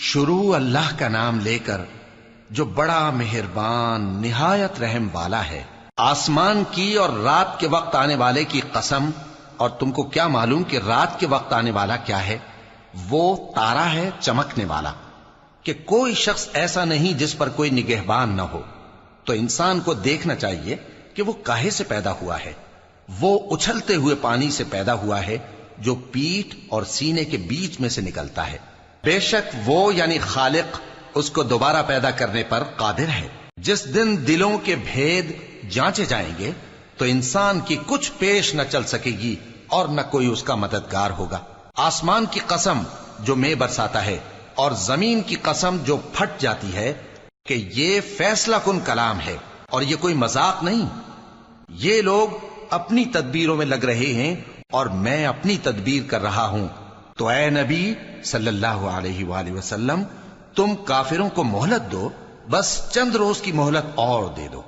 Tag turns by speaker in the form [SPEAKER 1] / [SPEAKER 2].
[SPEAKER 1] شروع اللہ کا نام لے کر جو بڑا مہربان نہایت رحم والا ہے۔ آسمان کی اور رات کے وقت آنے والے کی قسم، اور تم کو کیا معلوم کہ رات کے وقت آنے والا کیا ہے؟ وہ تارا ہے چمکنے والا، کہ کوئی شخص ایسا نہیں جس پر کوئی نگہبان نہ ہو۔ تو انسان کو دیکھنا چاہیے کہ وہ کاہے سے پیدا ہوا ہے۔ وہ اچھلتے ہوئے پانی سے پیدا ہوا ہے جو پیٹھ اور سینے کے بیچ میں سے نکلتا ہے۔ بے شک وہ یعنی خالق اس کو دوبارہ پیدا کرنے پر قادر ہے۔ جس دن دلوں کے بھید جانچے جائیں گے تو انسان کی کچھ پیش نہ چل سکے گی اور نہ کوئی اس کا مددگار ہوگا۔ آسمان کی قسم جو مے برساتا ہے، اور زمین کی قسم جو پھٹ جاتی ہے، کہ یہ فیصلہ کن کلام ہے اور یہ کوئی مذاق نہیں۔ یہ لوگ اپنی تدبیروں میں لگ رہے ہیں اور میں اپنی تدبیر کر رہا ہوں۔ تو اے نبی صلی اللہ علیہ وآلہ وسلم، تم کافروں کو مہلت دو، بس چند روز کی مہلت اور دے دو۔